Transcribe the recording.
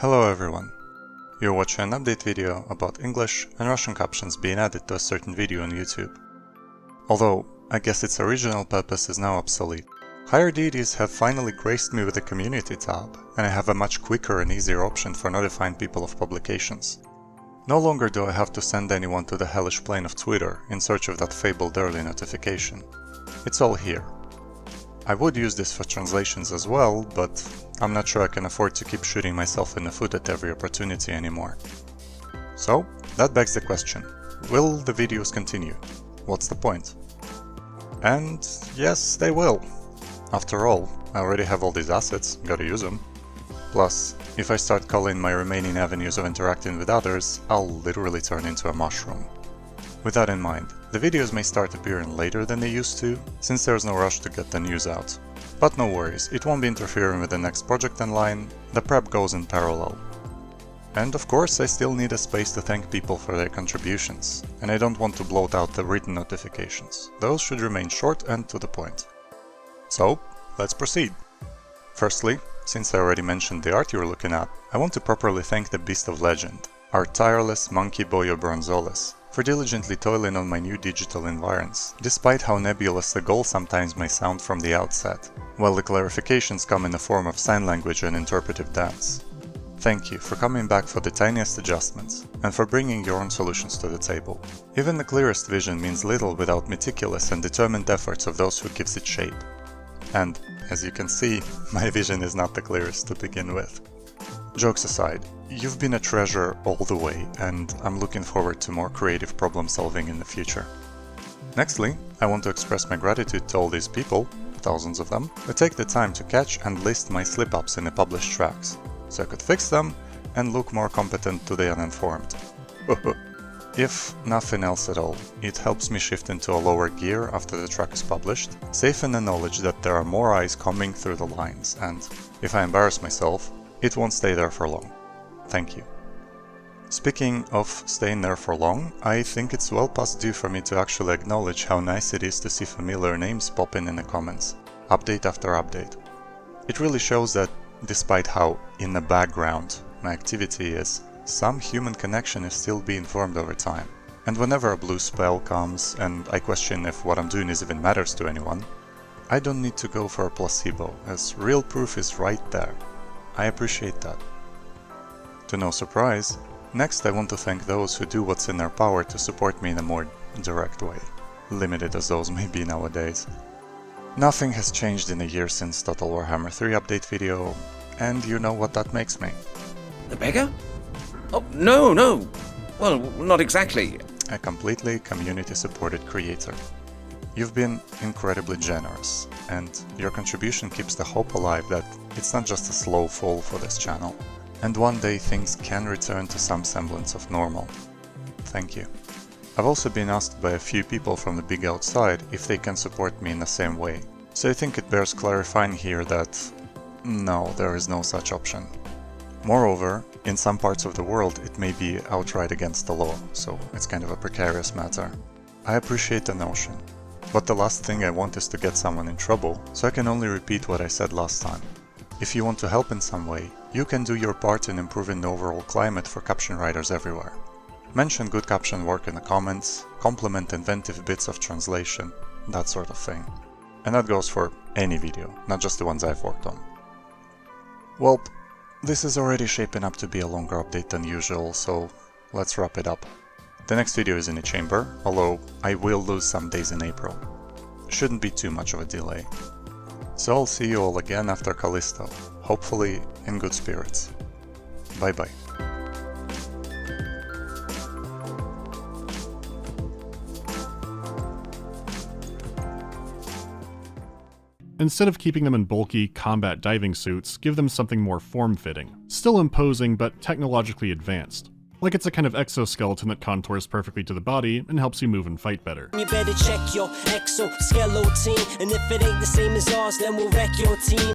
Hello everyone. You're watching an update video about English and Russian captions being added to a certain video on YouTube. Although, I guess its original purpose is now obsolete. Higher deities have finally graced me with the community tab, and I have a much quicker and easier option for notifying people of publications. No longer do I have to send anyone to the hellish plane of Twitter in search of that fabled early notification. It's all here. I would use this for translations as well, but I'm not sure I can afford to keep shooting myself in the foot at every opportunity anymore. So, that begs the question, will the videos continue? What's the point? And yes, they will. After all, I already have all these assets, gotta use them. Plus, if I start culling my remaining avenues of interacting with others, I'll literally turn into a mushroom. With that in mind, the videos may start appearing later than they used to, since there's no rush to get the news out. But no worries, it won't be interfering with the next project in line, the prep goes in parallel. And of course I still need a space to thank people for their contributions, and I don't want to bloat out the written notifications, those should remain short and to the point. So, let's proceed. Firstly, since I already mentioned the art you're looking at, I want to properly thank the Beast of Legend, our tireless monkey Boyo Bronzoles, for diligently toiling on my new digital environs, despite how nebulous the goal sometimes may sound from the outset, while the clarifications come in the form of sign language and interpretive dance. Thank you for coming back for the tiniest adjustments, and for bringing your own solutions to the table. Even the clearest vision means little without meticulous and determined efforts of those who gives it shape. And, as you can see, my vision is not the clearest to begin with. Jokes aside, you've been a treasure all the way, and I'm looking forward to more creative problem solving in the future. Nextly, I want to express my gratitude to all these people, thousands of them, who take the time to catch and list my slip-ups in the published tracks, so I could fix them and look more competent to the uninformed. If nothing else at all, it helps me shift into a lower gear after the track is published, safe in the knowledge that there are more eyes combing through the lines, and if I embarrass myself, it won't stay there for long. Thank you. Speaking of staying there for long, I think it's well past due for me to actually acknowledge how nice it is to see familiar names popping in the comments, update after update. It really shows that, despite how in the background my activity is, some human connection is still being formed over time. And whenever a blue spell comes and I question if what I'm doing even matters to anyone, I don't need to go for a placebo, as real proof is right there. I appreciate that. To no surprise, next I want to thank those who do what's in their power to support me in a more direct way, limited as those may be nowadays. Nothing has changed in a year since Total Warhammer 3 update video, and you know what that makes me. The beggar? Oh, no. Well, not exactly. A completely community-supported creator. You've been incredibly generous, and your contribution keeps the hope alive that it's not just a slow fall for this channel, and one day things can return to some semblance of normal. Thank you. I've also been asked by a few people from the big outside if they can support me in the same way, so I think it bears clarifying here that no, there is no such option. Moreover, in some parts of the world it may be outright against the law, so it's kind of a precarious matter. I appreciate the notion, but the last thing I want is to get someone in trouble, so I can only repeat what I said last time. If you want to help in some way, you can do your part in improving the overall climate for caption writers everywhere. Mention good caption work in the comments, compliment inventive bits of translation, that sort of thing. And that goes for any video, not just the ones I've worked on. Well, this is already shaping up to be a longer update than usual, so let's wrap it up. The next video is in the chamber, although I will lose some days in April. Shouldn't be too much of a delay. So I'll see you all again after Callisto, hopefully in good spirits. Bye bye. Instead of keeping them in bulky, combat diving suits, give them something more form-fitting. Still imposing, but technologically advanced. Like it's a kind of exoskeleton that contours perfectly to the body and helps you move and fight better. You better check your exoskeleton, and if it ain't the same as ours, then we'll wreck your team.